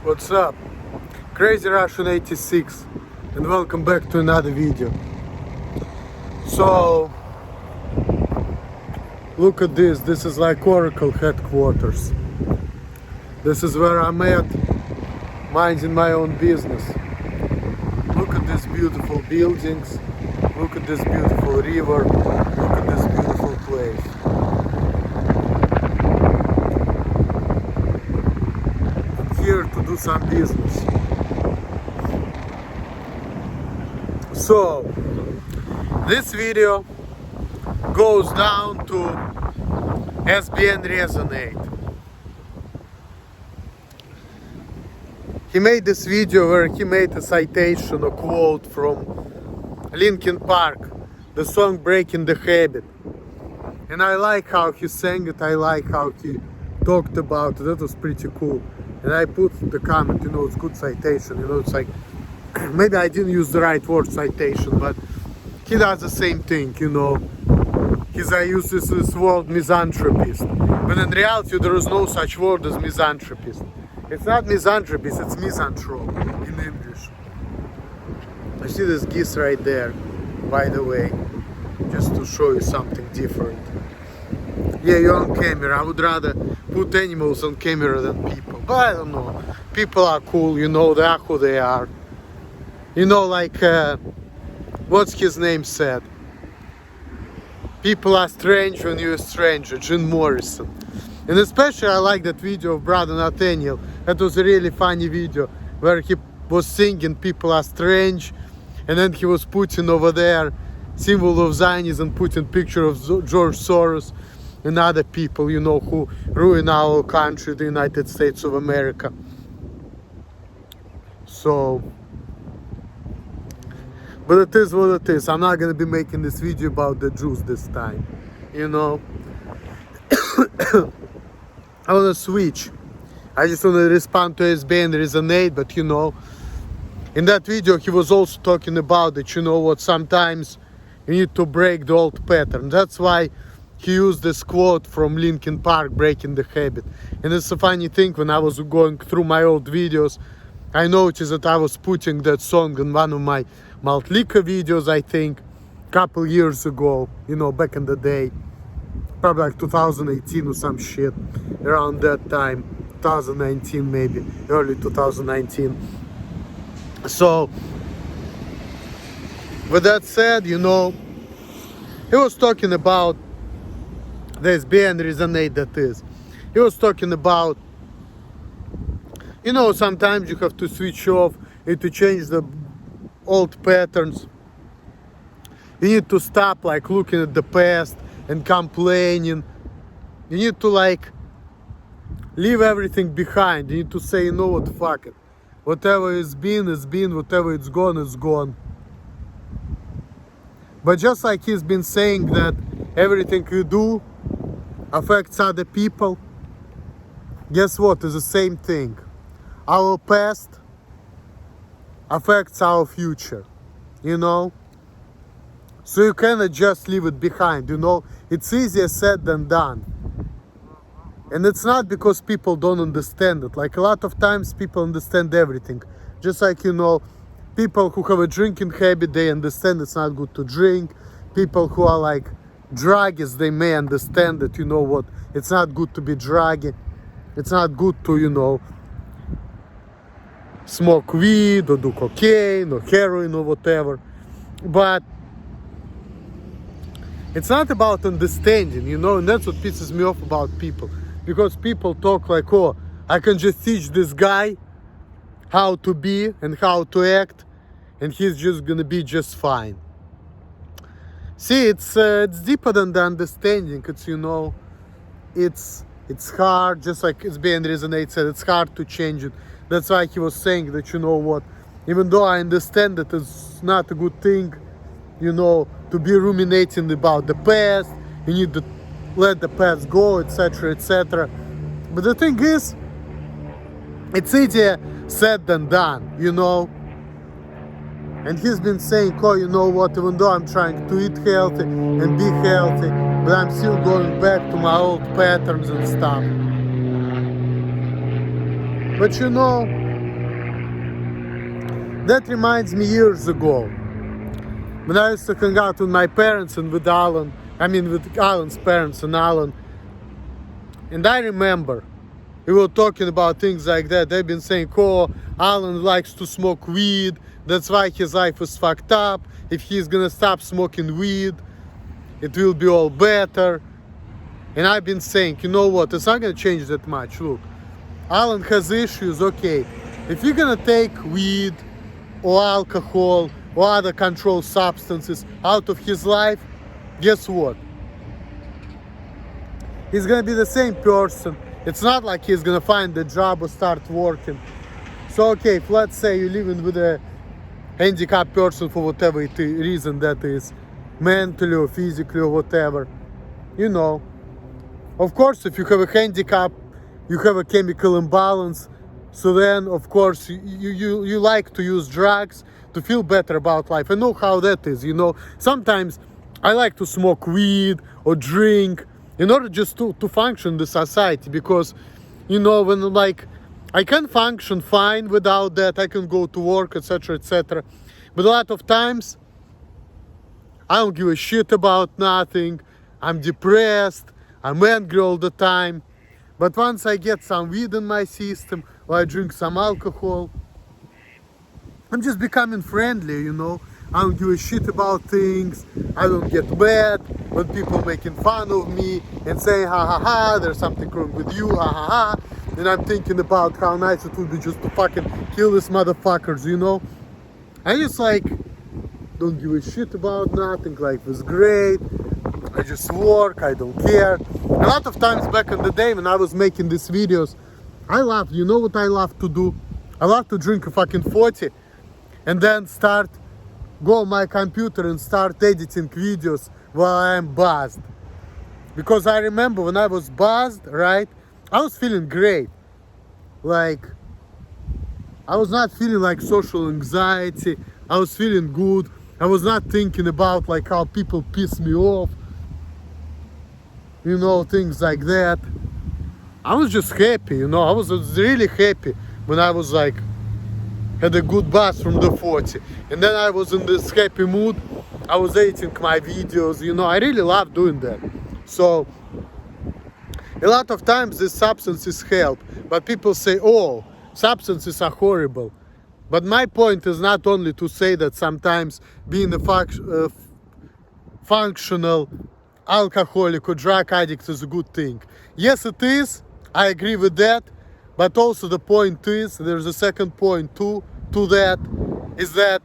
What's up? Crazy Russian 86 and welcome back to another video. So look at this. This is like Oracle headquarters. This is where I'm at, minding my own business. Look at these beautiful buildings. Look at this beautiful river. Look at this beautiful place. I'm here to do some business. So this video goes down to SBN Resonate. He made this video where he made a citation, a quote from Linkin Park, the song Breaking the Habit. And I like how he sang it, I like how he talked about it, that was pretty cool. And I put the comment, it's good citation, it's like, maybe I didn't use the right word, citation, but he does the same thing, I use this word misanthropist. But in reality there is no such word as misanthropist. It's not misanthropist, it's misanthrope in English. I see this geese right there, by the way, just to show you something different. Yeah, you're on camera. I would rather put animals on camera than people. But I don't know. People are cool, they are who they are. Like, what's his name said? People are strange when you're a stranger, Jim Morrison. And especially I like that video of brother Nathaniel. That was a really funny video where he was singing People Are Strange, and then he was putting over there symbol of Zionism, putting picture of George Soros and other people, who ruin our country, the United States of America. So, but it is what it is. I'm not gonna be making this video about the Jews this time, I wanna switch. I just wanna respond to SBN Resonate, but in that video he was also talking about that, sometimes you need to break the old pattern. That's why he used this quote from Linkin Park, Breaking the Habit. And it's a funny thing, when I was going through my old videos, I noticed that I was putting that song in one of my Maltlika videos, I think, a couple years ago, back in the day. Probably like 2018 or some shit, around that time, 2019 maybe, early 2019. So, with that said, he was talking about the SBN Resonate, that is. He was talking about, sometimes you have to switch off and to change the old patterns. You need to stop looking at the past and complaining. You need to leave everything behind. You need to say, what, fuck it. Whatever is been, whatever it's gone. But just like he's been saying that everything you do affects other people, guess what? It's the same thing. Our past affects our future, So you cannot just leave it behind, It's easier said than done. And it's not because people don't understand it. Like a lot of times people understand everything. Just like, people who have a drinking habit, they understand it's not good to drink. People who are like druggies, they may understand that, what, it's not good to be druggy. It's not good to, smoke weed or do cocaine or heroin or whatever. But it's not about understanding, and that's what pisses me off about people. Because people talk like, I can just teach this guy how to be and how to act, and he's just gonna be just fine. See, it's deeper than the understanding. It's it's hard, just like SBN Resonate said, it's hard to change it. That's why he was saying that, what, even though I understand that it's not a good thing, to be ruminating about the past, you need to let the past go, etc., etc. But the thing is, it's easier said than done, And he's been saying, what, even though I'm trying to eat healthy and be healthy, but I'm still going back to my old patterns and stuff. But That reminds me years ago, when I used to hang out with my parents and with Alan, with Alan's parents and Alan. And I remember we were talking about things like that. They've been saying, oh, Alan likes to smoke weed. That's why his life is fucked up. If he's gonna stop smoking weed, it will be all better. And I've been saying, you know what, it's not gonna change that much. Look, Alan has issues, okay. If you're gonna take weed or alcohol or other controlled substances out of his life, guess what? He's gonna be the same person. It's not like he's gonna find a job or start working. So okay, if let's say you're living with a handicapped person for whatever reason that is, mentally or physically or whatever, you know. Of course, if you have a handicap, you have a chemical imbalance, so then of course you like to use drugs to feel better about life. I know how that is, you know. Sometimes I like to smoke weed or drink in order just to function in the society, because, you know, when like I can function fine without that, I can go to work, etc., etc. But a lot of times I don't give a shit about nothing. I'm depressed, I'm angry all the time. But once I get some weed in my system or I drink some alcohol, I'm just becoming friendly, you know. I don't give a shit about things. I don't get mad when people making fun of me and saying, ha ha ha, there's something wrong with you, ha ha ha. And I'm thinking about how nice it would be just to fucking kill these motherfuckers, you know. I just like don't give a shit about nothing. Life is great. I just work, I don't care. A lot of times back in the day when I was making these videos, I loved, you know what I love to do? I love to drink a fucking 40 and then go on my computer and start editing videos while I'm buzzed. Because I remember when I was buzzed, right, I was feeling great. Like, I was not feeling like social anxiety. I was feeling good. I was not thinking about like how people piss me off. You know, things like that. I was just happy, you know. I was really happy when I was like, had a good buzz from the 40. And then I was in this happy mood. I was editing my videos, you know. I really love doing that. So, a lot of times these substances help. But people say, oh, substances are horrible. But my point is not only to say that sometimes being a functional alcoholic or drug addict is a good thing. Yes, it is. I agree with that. But also the point is, there's a second point too, to that, is that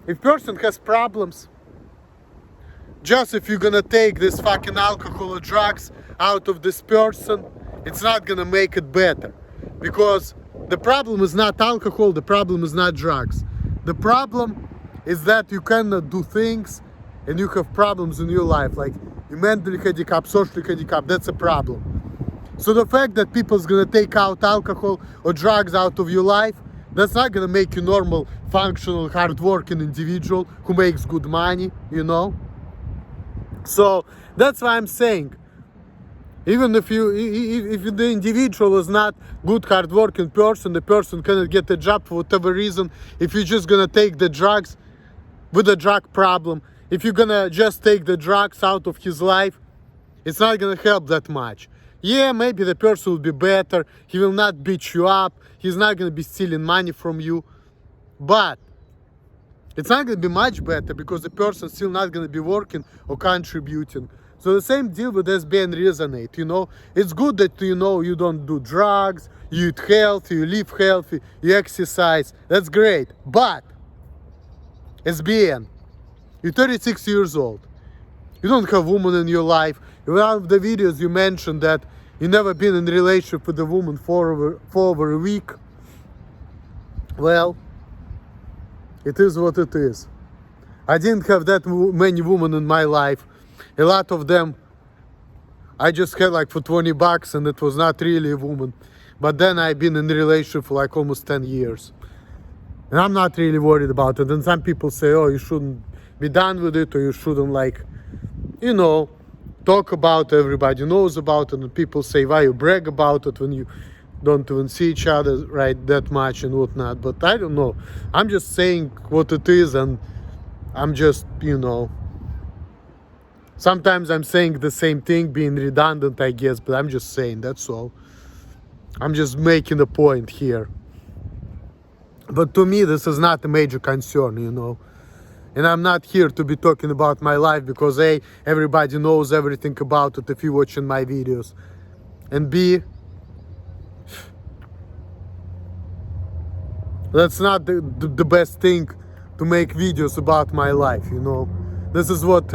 if person has problems, just if you're gonna take this fucking alcohol or drugs out of this person, it's not gonna make it better. Because the problem is not alcohol, the problem is not drugs. The problem is that you cannot do things and you have problems in your life, like you're mentally handicapped, socially handicapped, that's a problem. So the fact that people's gonna take out alcohol or drugs out of your life, that's not gonna make you normal, functional, hard-working individual who makes good money, you know? So that's why I'm saying, even if the individual is not good, hard-working person, the person cannot get a job for whatever reason, if you're just gonna take the drugs with a drug problem, if you're gonna just take the drugs out of his life, it's not gonna help that much. Yeah, maybe the person will be better, he will not beat you up, he's not gonna be stealing money from you, but it's not gonna be much better because the person's still not gonna be working or contributing. So the same deal with SBN Resonate, you know. It's good that, you know, you don't do drugs, you eat healthy, you live healthy, you exercise, that's great. But, SBN, you're 36 years old, you don't have woman in your life. In one of the videos you mentioned that you never been in a relationship with a woman for over a week. Well, it is what it is. I didn't have that many women in my life. A lot of them I just had like for $20 and it was not really a woman. But then I've been in a relationship for like almost 10 years. And I'm not really worried about it. And some people say, oh, you shouldn't be done with it, or you shouldn't, like, you know, talk about it. Everybody knows about it. And people say, why you brag about it when you don't even see each other right that much and whatnot. But I don't know. I'm just saying what it is, and I'm just, sometimes I'm saying the same thing, being redundant, I guess, but I'm just saying, that's all. I'm just making a point here. But to me, this is not a major concern, And I'm not here to be talking about my life because A, everybody knows everything about it if you're watching my videos. And B, that's not the best thing to make videos about my life, This is what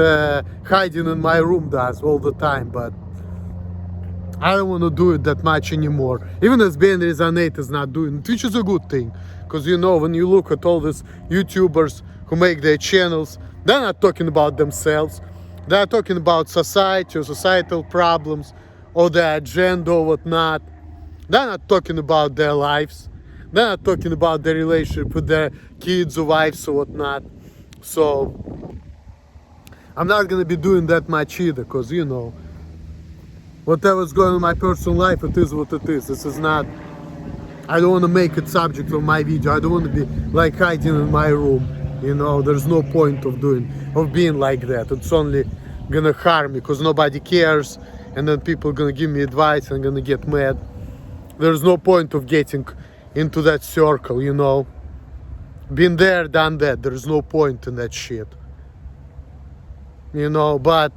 hiding in my room does all the time, but I don't want to do it that much anymore. Even SBN Resonate is not doing it, which is a good thing. Because when you look at all these YouTubers who make their channels, they're not talking about themselves. They're talking about society or societal problems or their agenda or whatnot. They're not talking about their lives. They're not talking about their relationship with their kids or wives or whatnot. So I'm not going to be doing that much either, because, whatever's going on in my personal life, it is what it is. This is not, I don't want to make it subject of my video. I don't want to be like hiding in my room. There's no point of being like that. It's only gonna harm me because nobody cares, and then people are gonna give me advice and gonna get mad. There's no point of getting into that circle, Been there, done that. There's no point in that shit. But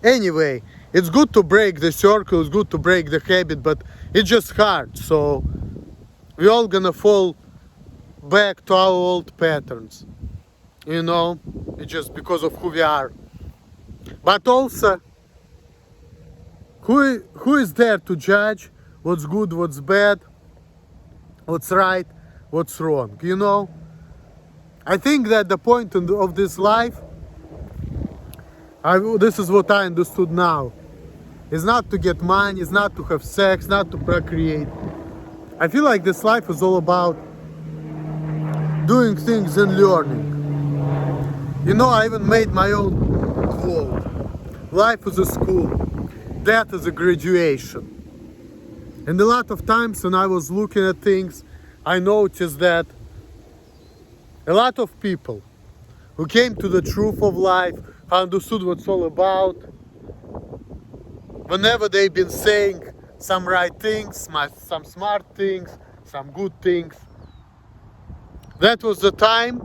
anyway, it's good to break the circle, it's good to break the habit, but it's just hard. So we're all gonna fall back to our old patterns. It's just because of who we are. But also, who is there to judge what's good, what's bad, what's right, what's wrong? I think that the point of this life, this is what I understood now, is not to get money, is not to have sex, not to procreate. I feel like this life is all about doing things and learning. I even made my own quote. Life is a school, death is a graduation. And a lot of times when I was looking at things, I noticed that a lot of people who came to the truth of life, who understood what it's all about, whenever they've been saying some right things, some smart things, some good things, that was the time,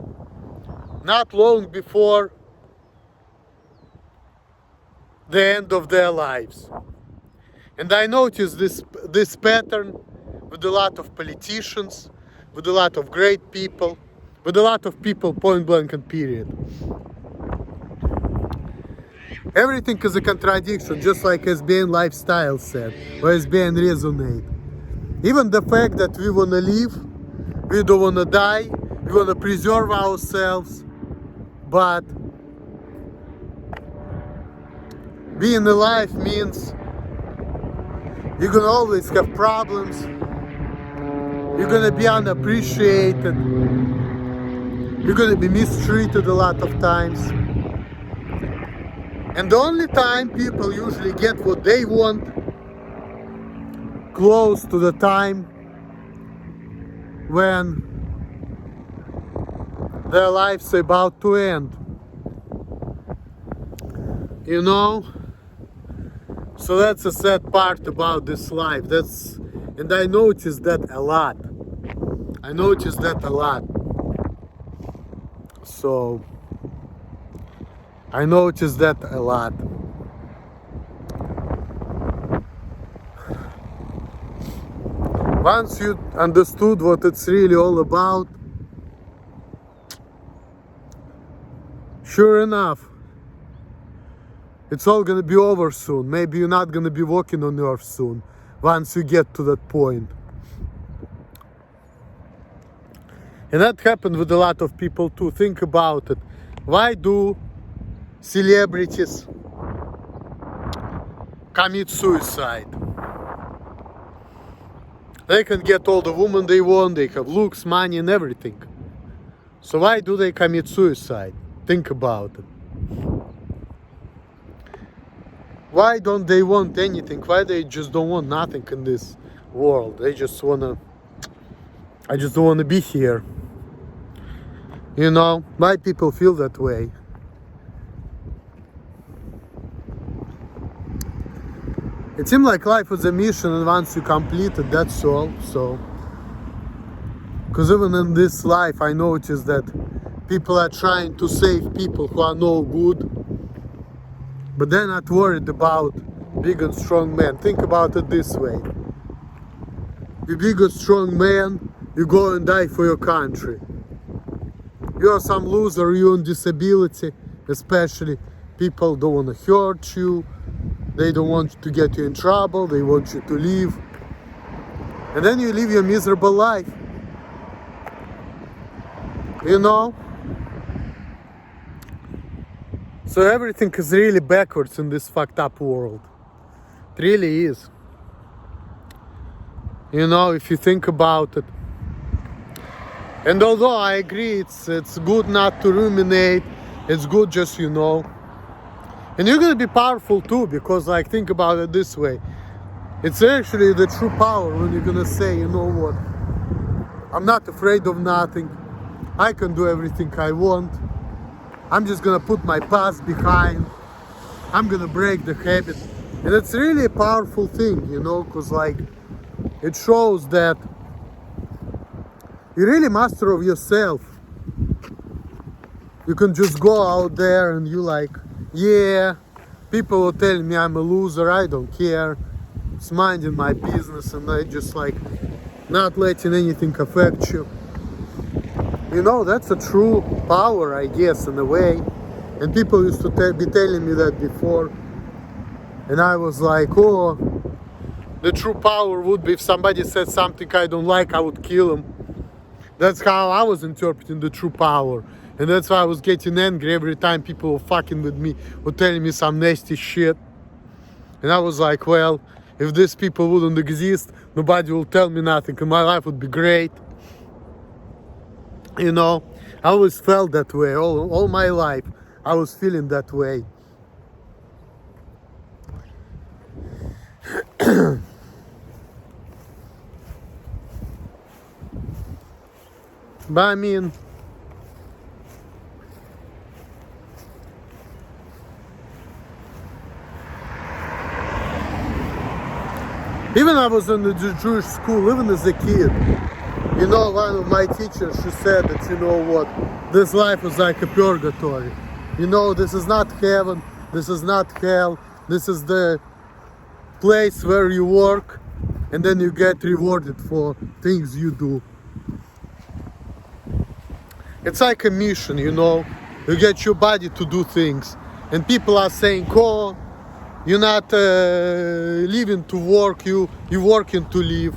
not long before the end of their lives. And I noticed this pattern with a lot of politicians, with a lot of great people, with a lot of people, point blank and period. Everything is a contradiction, just like SBN Lifestyle said, or SBN Resonate. Even the fact that we want to live, we don't want to die, we want to preserve ourselves, but being alive means you're going to always have problems, you're going to be unappreciated, you're going to be mistreated a lot of times. And the only time people usually get what they want, close to the time when their life's about to end. So that's a sad part about this life. And I noticed that a lot. So I noticed that a lot. Once you understood what it's really all about, sure enough, it's all gonna be over soon. Maybe you're not gonna be walking on earth soon, once you get to that point. And that happened with a lot of people too. Think about it. Why do celebrities commit suicide? They can get all the women they want, they have looks, money and everything. So why do they commit suicide? Think about it. Why don't they want anything? Why they just don't want nothing in this world? They just wanna, I just don't wanna be here. You know, why people feel that way? It seems like life is a mission, and once you complete it, that's all. So, because even in this life, I noticed that people are trying to save people who are no good, but they're not worried about big and strong men. Think about it this way: you big and strong man, you go and die for your country. You're some loser, you're on disability, especially people don't want to hurt you. They don't want to get you in trouble. They want you to leave. And then you live your miserable life. You know? So everything is really backwards in this fucked up world. It really is. You know, if you think about it. And although I agree it's good not to ruminate, it's good just, you know. And you're gonna be powerful too, because like, think about it this way. It's actually the true power when you're gonna say, you know what, I'm not afraid of nothing. I can do everything I want. I'm just gonna put my past behind. I'm gonna break the habit. And it's really a powerful thing, you know, because like, it shows that you're really master of yourself. You can just go out there and you like, yeah, people will tell me I'm a loser, I don't care. It's minding my business, and I just like not letting anything affect you. You know, that's a true power, I guess, in a way. And people used to be telling me that before. And I was like, oh, the true power would be if somebody said something I don't like, I would kill him. That's how I was interpreting the true power. And that's why I was getting angry every time people were fucking with me or telling me some nasty shit. And I was like, well, if these people wouldn't exist, nobody will tell me nothing and my life would be great. You know, I always felt that way. All my life, I was feeling that way. But I mean, even I was in the Jewish school, even as a kid, you know, one of my teachers, she said that, you know what, this life is like a purgatory. You know, this is not heaven, this is not hell, this is the place where you work and then you get rewarded for things you do. It's like a mission, you know, you get your body to do things. And people are saying, oh, you're not living to work, you're working to live.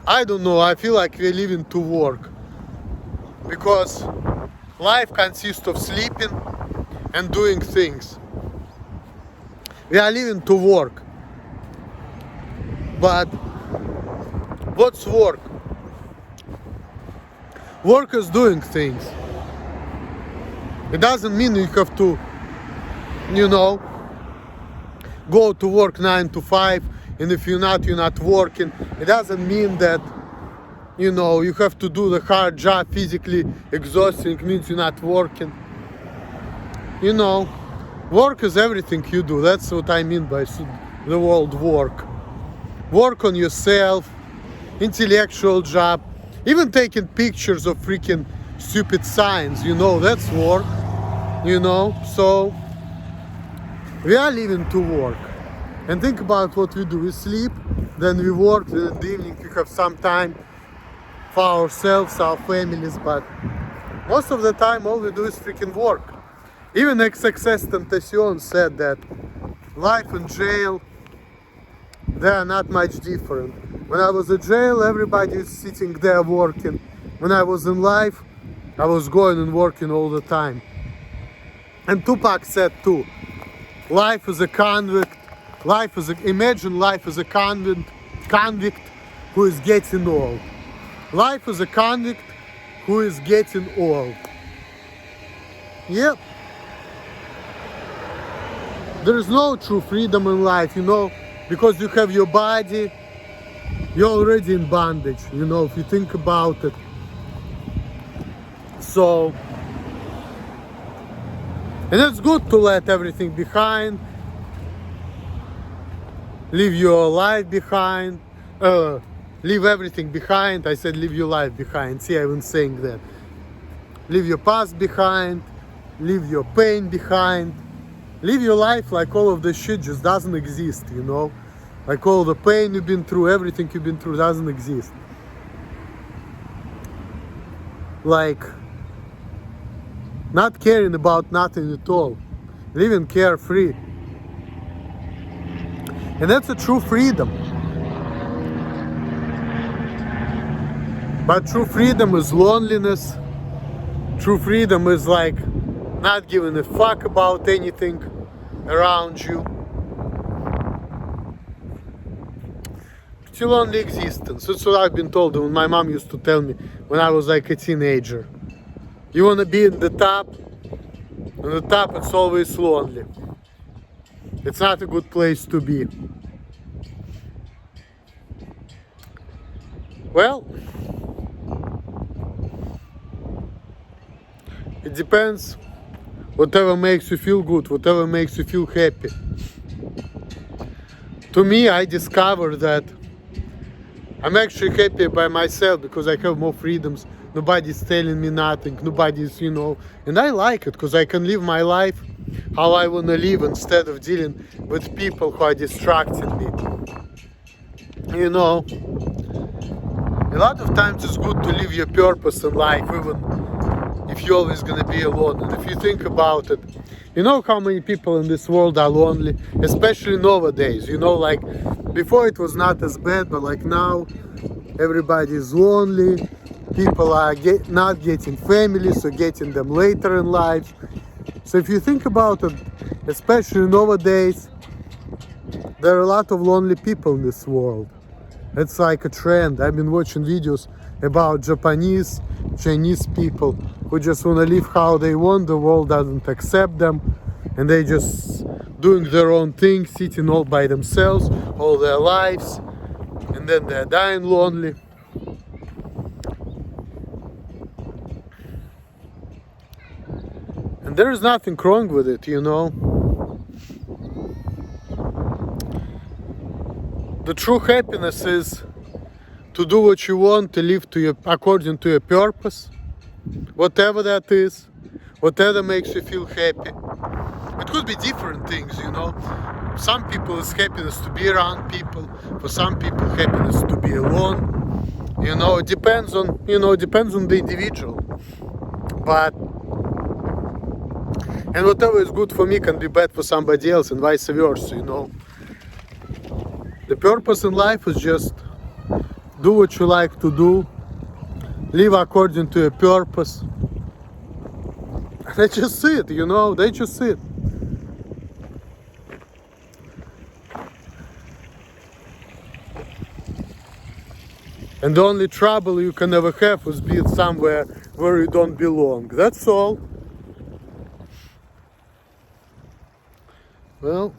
I don't know, I feel like we're living to work. Because life consists of sleeping and doing things. We are living to work. But what's work? Work is doing things. It doesn't mean you have to, you know, go to work 9 to 5, and if you're not working. It doesn't mean that, you know, you have to do the hard job, physically exhausting, means you're not working. You know, work is everything you do. That's what I mean by the word work. Work on yourself, intellectual job, even taking pictures of freaking stupid signs, you know, that's work, you know. So we are living to work. And think about what we do. We sleep, then we work, then in the evening we have some time for ourselves, our families, but most of the time all we do is freaking work. Even XXS Tentacion said that life in jail, they are not much different. When I was in jail, everybody is sitting there working. When I was in life, I was going and working all the time. And Tupac said too, life is a convict. Imagine life is a convict who is getting old. Life is a convict who is getting old. Yep. there's no true freedom in life, you know, because you have your body, you're already in bondage, you know, if you think about it. So, and it's good to let everything behind, leave your life behind, leave everything behind. I said leave your life behind. See, I've been saying that. Leave your past behind, leave your pain behind, live your life like all of the shit just doesn't exist, you know? Like all the pain you've been through, everything you've been through doesn't exist. Like, not caring about nothing at all, living carefree. And that's a true freedom. But true freedom is loneliness. True freedom is like not giving a fuck about anything around you. It's a lonely existence. That's what I've been told when my mom used to tell me when I was like a teenager. You want to be in the top? On the top it's always lonely. It's not a good place to be. Well, it depends. Whatever makes you feel good, whatever makes you feel happy. To me, I discovered that I'm actually happy by myself because I have more freedoms. Nobody's telling me nothing. Nobody's, you know, and I like it because I can live my life how I want to live instead of dealing with people who are distracting me. You know, a lot of times it's good to live your purpose in life, even if you're always going to be alone. And if you think about it, you know how many people in this world are lonely, especially nowadays. You know, like before it was not as bad, but like now everybody is lonely. People are not getting families or getting them later in life. So if you think about it, especially nowadays, there are a lot of lonely people in this world. It's like a trend. I've been watching videos about Japanese, Chinese people who just want to live how they want. The world doesn't accept them, and they just doing their own thing, sitting all by themselves all their lives, and then they're dying lonely. And there is nothing wrong with it, you know. The true happiness is to do what you want, to live according to your purpose, whatever that is, whatever makes you feel happy. It could be different things, you know. Some people it's happiness to be around people. For some people, happiness to be alone. You know, it depends on, depends on the individual. But and whatever is good for me can be bad for somebody else, and vice versa, you know. The purpose in life is just do what you like to do, live according to a purpose. And they just see it, you know, they just see it. And the only trouble you can ever have is being somewhere where you don't belong. That's all. Well,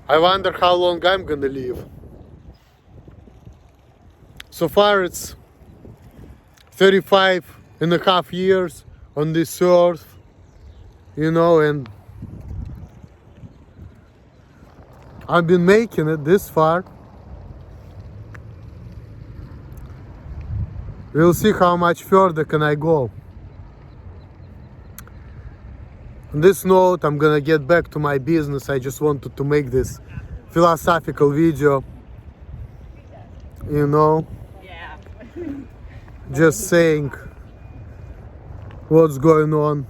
I wonder how long I'm gonna live. So far it's 35 and a half years on this earth, you know, and I've been making it this far. We'll see how much further can I go. On this note, I'm gonna get back to my business. I just wanted to make this philosophical video, you know, just saying what's going on.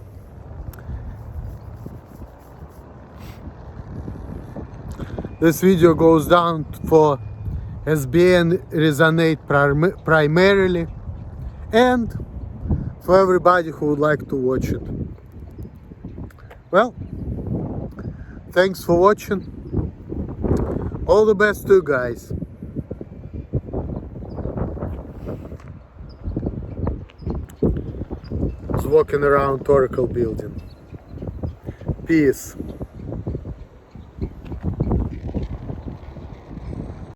This video goes down for SBN Resonate primarily, and for everybody who would like to watch it. Well, thanks for watching. All the best to you guys. I was walking around Oracle building. Peace.